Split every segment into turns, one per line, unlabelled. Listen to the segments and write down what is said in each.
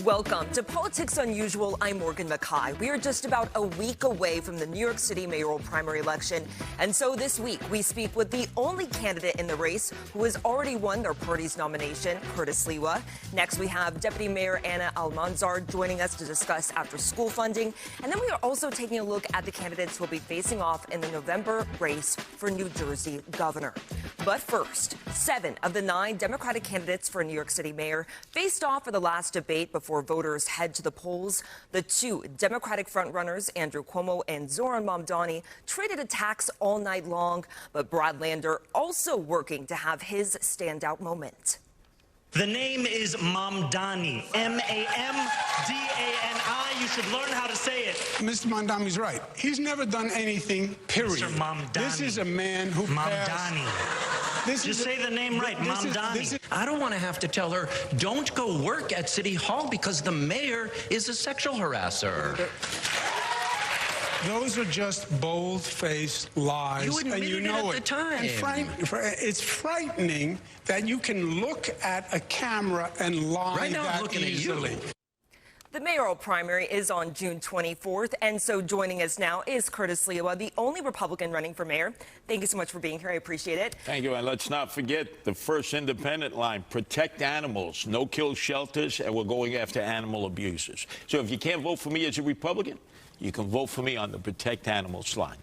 Welcome to Politics Unusual. I'm Morgan McKay. We are just about a week away from the New York City mayoral primary election. And so this week, we speak with the only candidate in the race who has already won their party's nomination, Sliwa. Next, we have Deputy Mayor Anna Almanzar joining us to discuss after-school funding. And then we are also taking a look at the candidates who will be facing off in the November race for New Jersey governor. But first, 7 of the 9 Democratic candidates for New York City mayor faced off for the last debate before voters head to the polls. The 2 Democratic frontrunners, Andrew Cuomo and Zoran Mamdani, traded attacks all night long, but Brad Lander also working to have his standout moment.
The name is Mamdani, M-A-M-D-A-N-I. You should learn how to say it.
Mr. Mamdani's right. He's never done anything, period.
Mr. Mamdani.
This is a man who
Mamdani. Just say the name right, Mamdani.
I don't want to have to tell her, don't go work at City Hall because the mayor is a sexual harasser.
Those are just bold-faced lies,
you admitted
and you know
it at the time.
And it's frightening that you can look at a camera and lie
right now,
that
I'm looking
easily.
At you.
The mayoral primary is on June 24th, and so joining us now is Sliwa, the only Republican running for mayor. Thank you so much for being here. I appreciate it.
Thank you, and let's not forget the first independent line, protect animals, no-kill shelters, and we're going after animal abusers. So if you can't vote for me as a Republican, you can vote for me on the protect animals line.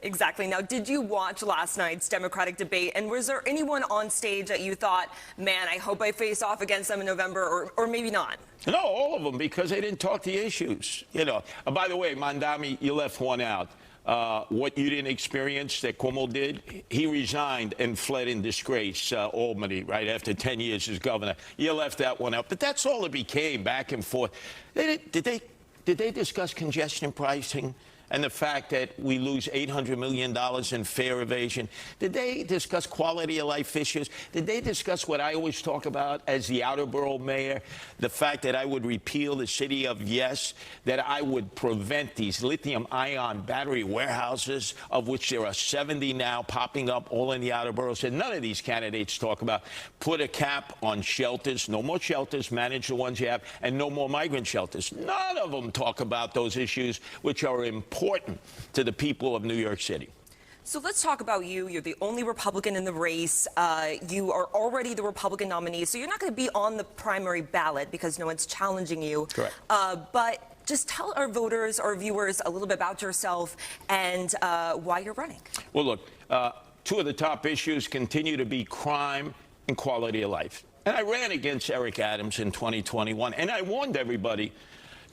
Exactly. Now, did you watch last night's Democratic debate, and was there anyone on stage that you thought, man, I hope I face off against them in November, or maybe not?
No, all of them, because they didn't talk the issues. You know, by the way, Mamdani, you left one out. What you didn't experience that Cuomo did, he resigned and fled in disgrace, Albany, right after 10 years as governor. You left that one out. But that's all it became, back and forth. Did they discuss congestion pricing and the fact that we lose $800 million in fare evasion? Did they discuss quality of life issues? Did they discuss what I always talk about as the outer borough mayor, the fact that I would repeal the city of yes, that I would prevent these lithium-ion battery warehouses, of which there are 70 now popping up all in the outer boroughs? And none of these candidates talk about put a cap on shelters, no more shelters, manage the ones you have, and no more migrant shelters. None of them talk about those issues, which are important to the people of New York City.
So let's talk about you. You're the only Republican in the race. You are already the Republican nominee, so you're not going to be on the primary ballot because no one's challenging you.
Correct.
But just tell our voters, our viewers, a little bit about yourself and why you're running.
Well, look, 2 of the top issues continue to be crime and quality of life. And I ran against Eric Adams in 2021, and I warned everybody,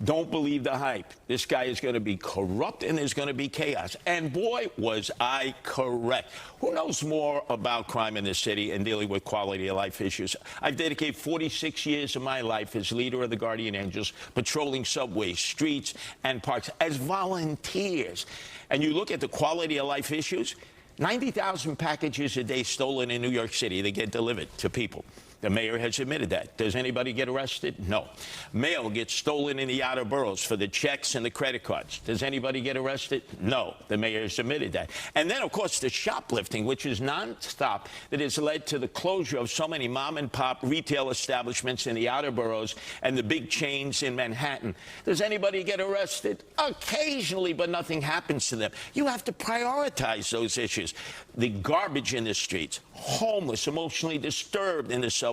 don't believe the hype. This guy is going to be corrupt and there's going to be chaos. And boy, was I correct. Who knows more about crime in this city and dealing with quality of life issues? I've dedicated 46 years of my life as leader of the Guardian Angels, patrolling subways, streets, and parks as volunteers. And you look at the quality of life issues, 90,000 packages a day stolen in New York City. They get delivered to people. The mayor has admitted that. Does anybody get arrested? No. Mail gets stolen in the outer boroughs for the checks and the credit cards. Does anybody get arrested? No. The mayor has admitted that. And then, of course, the shoplifting, which is nonstop, that has led to the closure of so many mom-and-pop retail establishments in the outer boroughs and the big chains in Manhattan. Does anybody get arrested? Occasionally, but nothing happens to them. You have to prioritize those issues. The garbage in the streets, homeless, emotionally disturbed in the subways,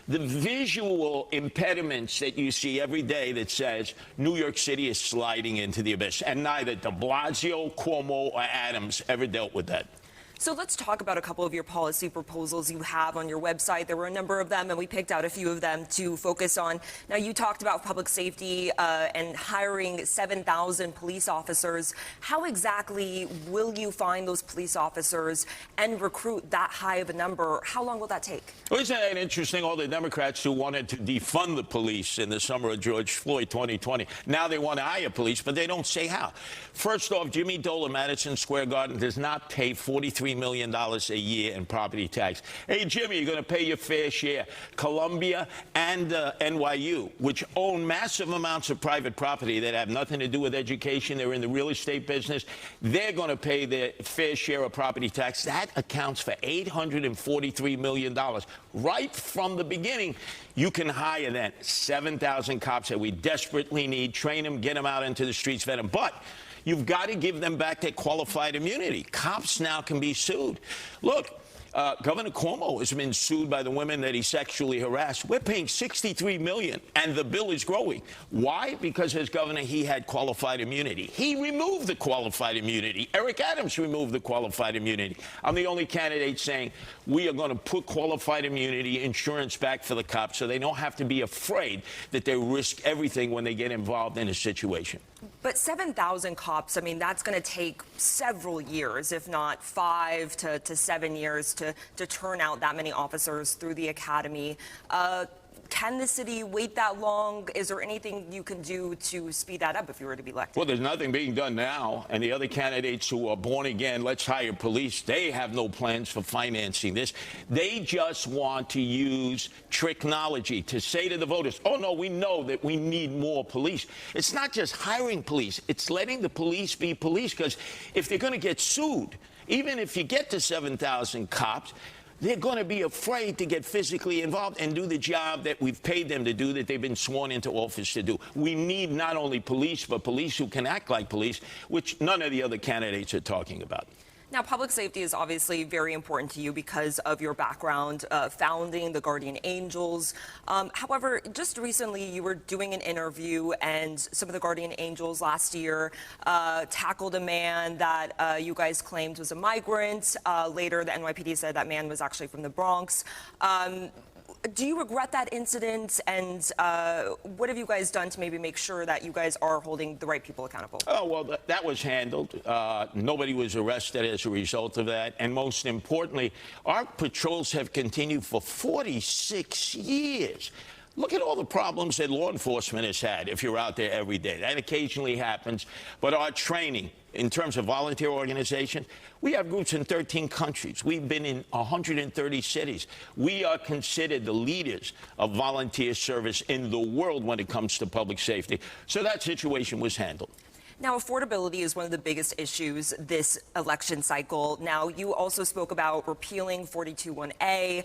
the visual impediments that you see every day that says New York City is sliding into the abyss. And neither de Blasio, Cuomo, or Adams ever dealt with that.
So let's talk about a couple of your policy proposals you have on your website. There were a number of them, and we picked out a few of them to focus on. Now, you talked about public safety and hiring 7,000 police officers. How exactly will you find those police officers and recruit that high of a number? How long will that take?
Well, isn't that interesting? All the Democrats who wanted to defund the police in the summer of George Floyd 2020, now they want to hire police, but they don't say how. First off, Jimmy Dole in Madison Square Garden does not pay $43 $1.3 million a year in property tax. Hey, Jimmy, you're going to pay your fair share. Columbia and NYU, which own massive amounts of private property that have nothing to do with education, they're in the real estate business, they're going to pay their fair share of property tax. That accounts for $843 million. Right from the beginning, you can hire then 7,000 cops that we desperately need, train them, get them out into the streets, vet them. But you've got to give them back their qualified immunity. Cops now can be sued. Look, Governor Cuomo has been sued by the women that he sexually harassed. We're paying $63 million, and the bill is growing. Why? Because as governor, he had qualified immunity. He removed the qualified immunity. Eric Adams removed the qualified immunity. I'm the only candidate saying we are going to put qualified immunity insurance back for the cops so they don't have to be afraid that they risk everything when they get involved in a situation.
But 7,000 cops, I mean, that's going to take several years, if not 5 to 7 years, to turn out that many officers through the academy. Can the city wait that long? Is there anything you can do to speed that up if you were to be elected?
Well, there's nothing being done now. And the other candidates who are born again, let's hire police, they have no plans for financing this. They just want to use technology to say to the voters, oh, no, we know that we need more police. It's not just hiring police. It's letting the police be police, because if they're going to get sued, even if you get to 7,000 cops, they're going to be afraid to get physically involved and do the job that we've paid them to do, that they've been sworn into office to do. We need not only police, but police who can act like police, which none of the other candidates are talking about.
Now, public safety is obviously very important to you because of your background founding the Guardian Angels. However, just recently you were doing an interview, and some of the Guardian Angels last year tackled a man that you guys claimed was a migrant. Later, the NYPD said that man was actually from the Bronx. Do you regret that incident, and what have you guys done to maybe make sure that you guys are holding the right people accountable? Oh,
well, that was handled. Nobody was arrested as a result of that. And most importantly, our patrols have continued for 46 years. Look at all the problems that law enforcement has had if you're out there every day. That occasionally happens. But our training, in terms of volunteer organizations, we have groups in 13 countries. We've been in 130 cities. We are considered the leaders of volunteer service in the world when it comes to public safety. So that situation was handled.
Now, affordability is one of the biggest issues this election cycle. Now, you also spoke about repealing 421A.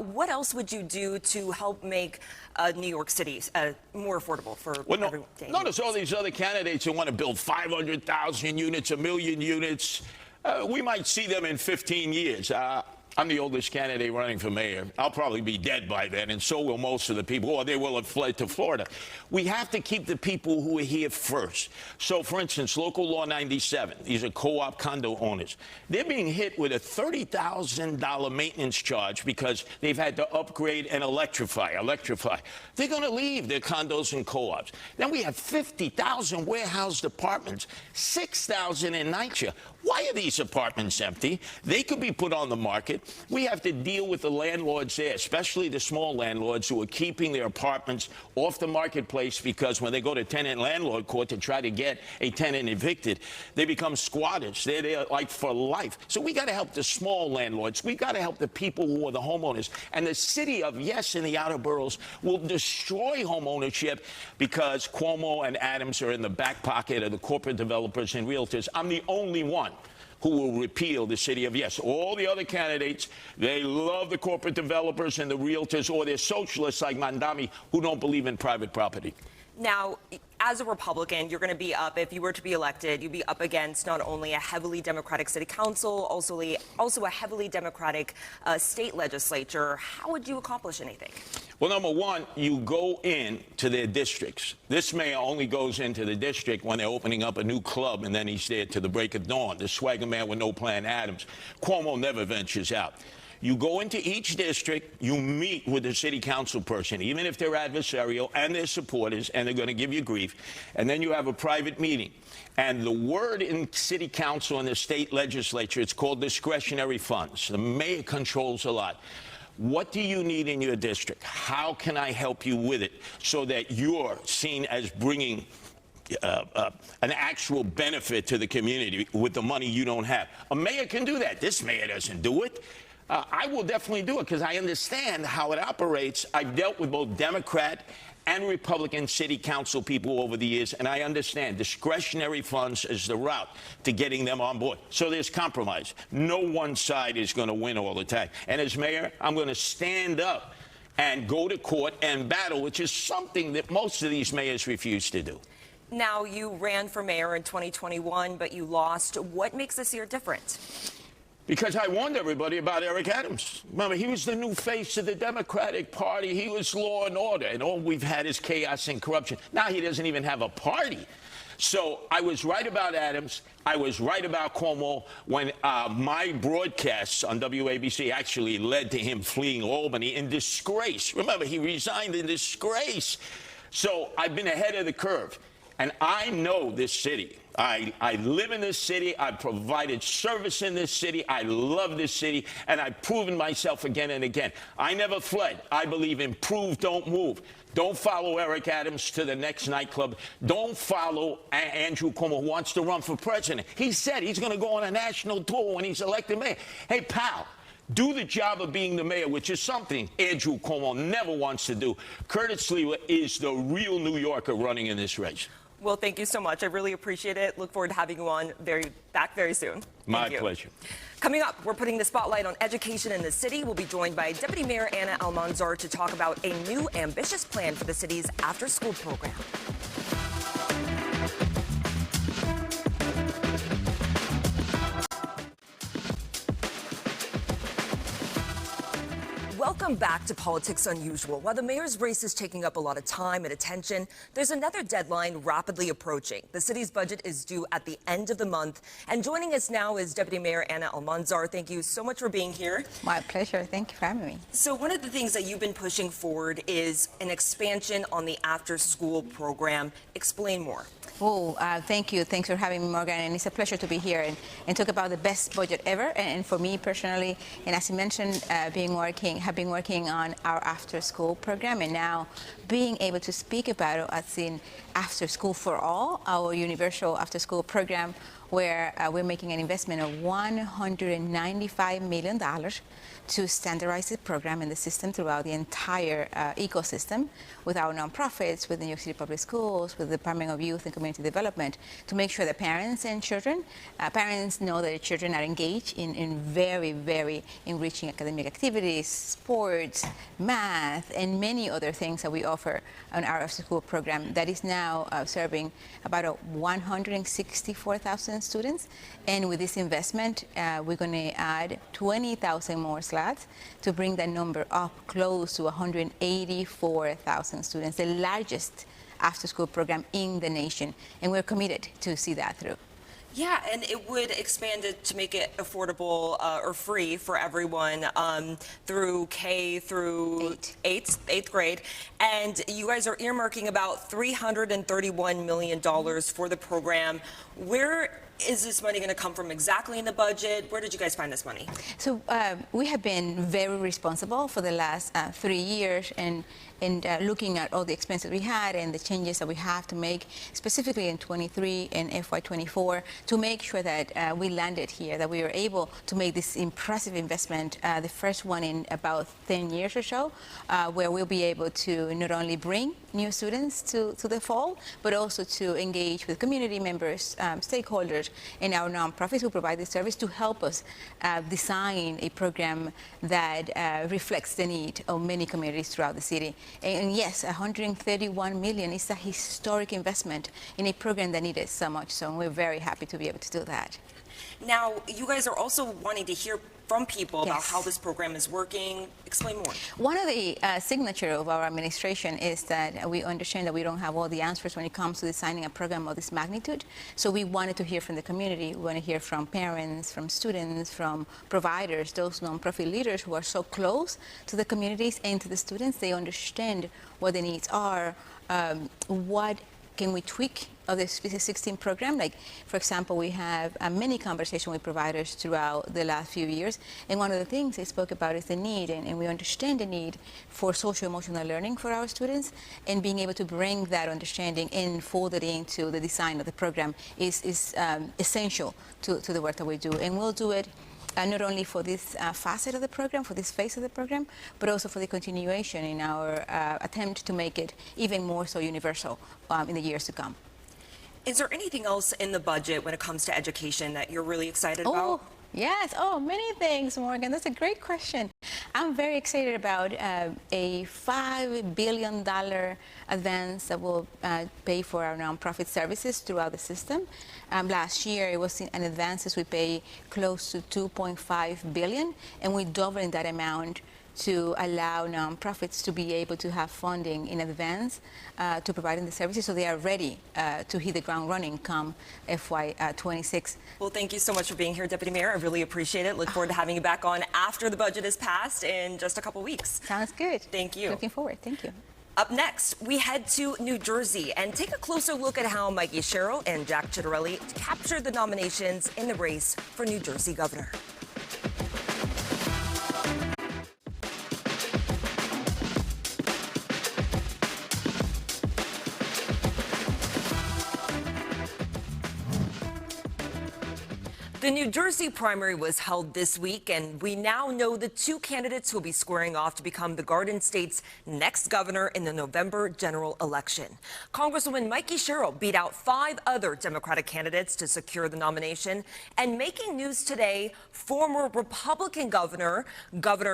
What else would you do to help make New York City more affordable for everyone?
Notice all these other candidates who want to build 500,000 units, 1 million units. We might see them in 15 years. I'm the oldest candidate running for mayor. I'll probably be dead by then, and so will most of the people, or they will have fled to Florida. We have to keep the people who are here first. So, for instance, Local Law 97, these are co-op condo owners. They're being hit with a $30,000 maintenance charge because they've had to upgrade and electrify. They're going to leave their condos and co-ops. Then we have 50,000 warehoused apartments, 6,000 in NYC. Why are these apartments empty? They could be put on the market. We have to deal with the landlords there, especially the small landlords who are keeping their apartments off the marketplace because when they go to tenant-landlord court to try to get a tenant evicted, they become squatters. They're there like for life. So we got to help the small landlords. We got to help the people who are the homeowners. And the city of yes in the outer boroughs will destroy home ownership because Cuomo and Adams are in the back pocket of the corporate developers and realtors. I'm the only one who will repeal the city of yes. All the other candidates, they love the corporate developers and the realtors, or they're socialists like Mandami who don't believe in private property.
Now, as a Republican, you're going to be up, if you were to be elected, you'd be up against not only a heavily Democratic city council, also a heavily Democratic state legislature. How would you accomplish anything?
Well, number one, you go in to their districts. This mayor only goes into the district when they're opening up a new club, and then he's there to the break of dawn. The swagger man with no plan, Adams. Cuomo never ventures out. You go into each district, you meet with the city council person, even if they're adversarial, and their supporters, and they're going to give you grief. And then you have a private meeting. And the word in city council and the state legislature, it's called discretionary funds. The mayor controls a lot. What do you need in your district? How can I help you with it so that you're seen as bringing an actual benefit to the community with the money you don't have. A mayor can do that. This mayor doesn't do it. I will definitely do it because I understand how it operates. I've dealt with both Democrat and Republican city council people over the years, and I understand discretionary funds is the route to getting them on board. So there's compromise. No one side is going to win all the time. And as mayor, I'm going to stand up and go to court and battle, which is something that most of these mayors refuse to do.
Now, you ran for mayor in 2021, but you lost. What makes this year different?
Because I warned everybody about Eric Adams. Remember, he was the new face of the Democratic Party. He was law and order, and all we've had is chaos and corruption. Now he doesn't even have a party. So I was right about Adams. I was right about Cuomo when my broadcasts on WABC actually led to him fleeing Albany in disgrace. Remember, he resigned in disgrace. So I've been ahead of the curve. And I know this city. I live in this city. I've provided service in this city. I love this city. And I've proven myself again and again. I never fled. I believe in prove, don't move. Don't follow Eric Adams to the next nightclub. Don't follow Andrew Cuomo, who wants to run for president. He said he's going to go on a national tour when he's elected mayor. Hey, pal. Do the job of being the mayor, which is something Andrew Cuomo never wants to do. Curtis Sliwa is the real New Yorker running in this race.
Well, thank you so much. I really appreciate it. Look forward to having you on back very soon.
My pleasure.
Coming up, we're putting the spotlight on education in the city. We'll be joined by Deputy Mayor Anna Almanzar to talk about a new ambitious plan for the city's after-school program. Welcome back to Politics Unusual. While the mayor's race is taking up a lot of time and attention, there's another deadline rapidly approaching. The city's budget is due at the end of the month. And joining us now is Deputy Mayor Anna Almanzar. Thank you so much for being here.
My pleasure. Thank you for having me.
So one of the things that you've been pushing forward is an expansion on the after-school program. Explain more.
Oh, thank you. Thanks for having me, Morgan. And it's a pleasure to be here and talk about the best budget ever. And for me personally, and as you mentioned, have been working on our after-school program, and now being able to speak about it as in After School for All, our universal after-school program, where we're making an investment of $195 million to standardize the program and the system throughout the entire ecosystem with our nonprofits, with the New York City Public Schools, with the Department of Youth and Community Development, to make sure that parents and children, parents know that their children are engaged in very, very enriching academic activities, sports, math, and many other things that we offer on our after-school program that is now serving about 164,000 students. And with this investment, we're going to add 20,000 more slots to bring that number up close to 184,000 students, the largest after-school program in the nation. And we're committed to see that through.
Yeah, and it would expand it to make it affordable or free for everyone through K through eighth grade. And you guys are earmarking about $331 million for the program. Where is this money going to come from exactly in the budget? Where did you guys find this money? So
we have been very responsible for the last 3 years and looking at all the expenses we had and the changes that we have to make, specifically in 23 and FY24, to make sure that we landed here, that we were able to make this impressive investment, the first one in about 10 years or so, where we'll be able to not only bring new students to the fall, but also to engage with community members, stakeholders, and our nonprofits who provide this service to help us design a program that reflects the need of many communities throughout the city. And yes, $131 million is a historic investment in a program that needed so much. So we're very happy to be able to do that.
Now, you guys are also wanting to hear from people about how this program is working. Explain more.
One of the signatures of our administration is that we understand that we don't have all the answers when it comes to designing a program of this magnitude. So we wanted to hear from the community. We want to hear from parents, from students, from providers, those nonprofit leaders who are so close to the communities and to the students. They understand what the needs are, what can we tweak of the 16 program? Like, for example, we have many conversations with providers throughout the last few years, and one of the things they spoke about is the need, and we understand the need for social-emotional learning for our students, and being able to bring that understanding and fold it into the design of the program is essential to the work that we do, and we'll do it not only for this facet of the program, for this phase of the program, but also for the continuation in our attempt to make it even more so universal in the years to come.
Is there anything else in the budget when it comes to education that you're really excited about?
Yes. Oh, many things, Morgan. That's a great question. I'm very excited about a $5 billion advance that will pay for our nonprofit services throughout the system. Last year, it was an advances we pay close to $2.5 billion, and we're doubling that amount to allow nonprofits to be able to have funding in advance to providing the services, so they are ready to hit the ground running come FY26.
Well, thank you so much for being here, Deputy Mayor. I really appreciate it. Look forward to having you back on after the budget is passed in just a couple weeks.
Sounds good.
Thank you.
Looking forward. Thank you.
Up next, we head to New Jersey and take a closer look at how Mikey Sherrill and Jack Ciattarelli captured the nominations in the race for New Jersey governor. The New Jersey primary was held this week, and we now know the two candidates who will be squaring off to become the Garden State's next governor in the November general election. Congresswoman Mikey Sherrill beat out 5 other Democratic candidates to secure the nomination. And making news today, former Republican Governor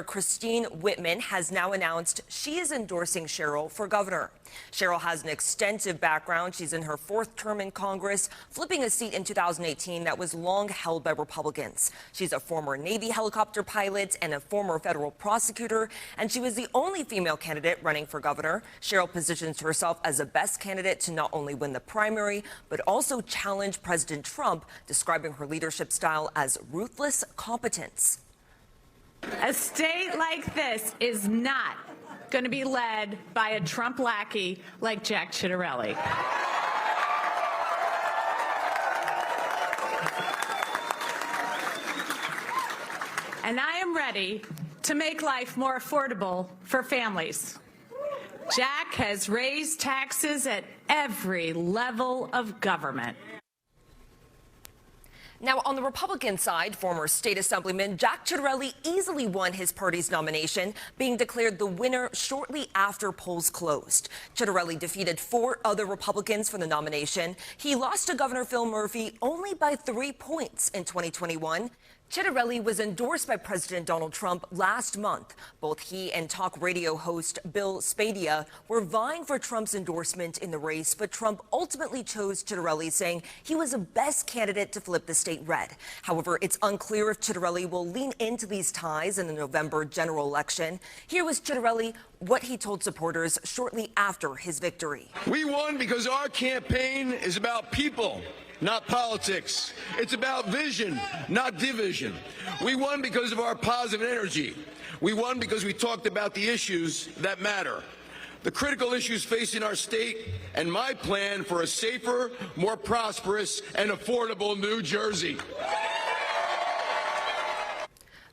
Christine Whitman has now announced she is endorsing Sherrill for governor. Sherrill has an extensive background. She's in her 4th term in Congress, flipping a seat in 2018 that was long held by Republicans. She's a former Navy helicopter pilot and a former federal prosecutor, and she was the only female candidate running for governor. Sherrill positions herself as the best candidate to not only win the primary, but also challenge President Trump, describing her leadership style as ruthless competence.
A state like this is not going to be led by a Trump lackey like Jack Ciattarelli. And I am ready to make life more affordable for families. Jack has raised taxes at every level of government.
Now, on the Republican side, former state assemblyman Jack Ciattarelli easily won his party's nomination, being declared the winner shortly after polls closed. Ciattarelli defeated 4 other Republicans for the nomination. He lost to Governor Phil Murphy only by 3 points in 2021. Ciattarelli was endorsed by President Donald Trump last month. Both he and talk radio host Bill Spadea were vying for Trump's endorsement in the race, but Trump ultimately chose Ciattarelli, saying he was the best candidate to flip the state red. However, it's unclear if Ciattarelli will lean into these ties in the November general election. Here was Ciattarelli, what he told supporters shortly after his victory.
We won because our campaign is about people, not politics. It's about vision, not division. We won because of our positive energy. We won because we talked about the issues that matter, the critical issues facing our state, and my plan for a safer, more prosperous, and affordable New Jersey.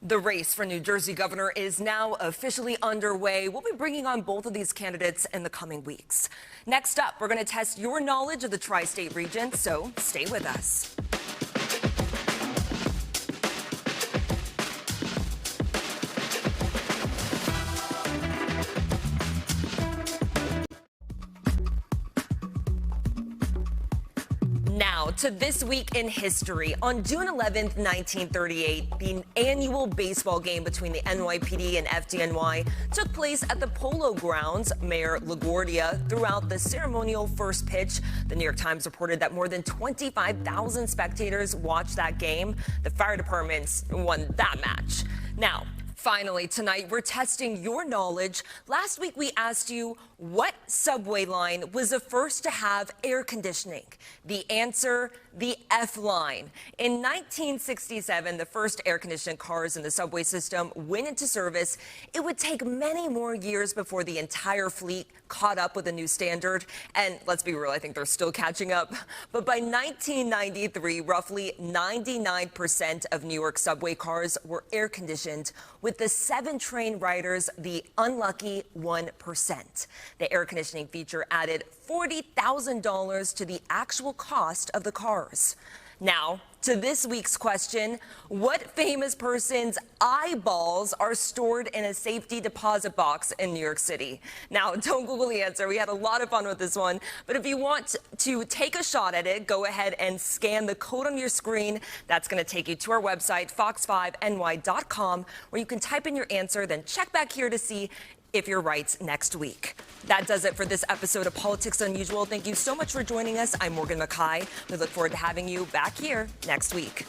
The race for New Jersey governor is now officially underway. We'll be bringing on both of these candidates in the coming weeks. Next up, we're going to test your knowledge of the tri-state region, so stay with us. Now to this week in history. On June 11th, 1938, the annual baseball game between the NYPD and FDNY took place at the Polo Grounds. Mayor LaGuardia threw out the ceremonial first pitch. The New York Times reported that more than 25,000 spectators watched that game. The fire departments won that match. Now, Finally, tonight, we're testing your knowledge. Last week, we asked you what subway line was the first to have air conditioning. The answer, the F line. In 1967, the first air-conditioned cars in the subway system went into service. It would take many more years before the entire fleet caught up with a new standard. And let's be real, I think they're still catching up. But by 1993, roughly 99% of New York subway cars were air-conditioned, with the 7 train riders the unlucky 1%. The air conditioning feature added $40,000 to the actual cost of the cars. Now, to this week's question, what famous person's eyeballs are stored in a safety deposit box in New York City? Now, don't Google the answer. We had a lot of fun with this one. But if you want to take a shot at it, go ahead and scan the code on your screen. That's going to take you to our website, fox5ny.com, where you can type in your answer, then check back here to see if you're right next week. That does it for this episode of Politics Unusual. Thank you so much for joining us. I'm Morgan McKay. We look forward to having you back here next week.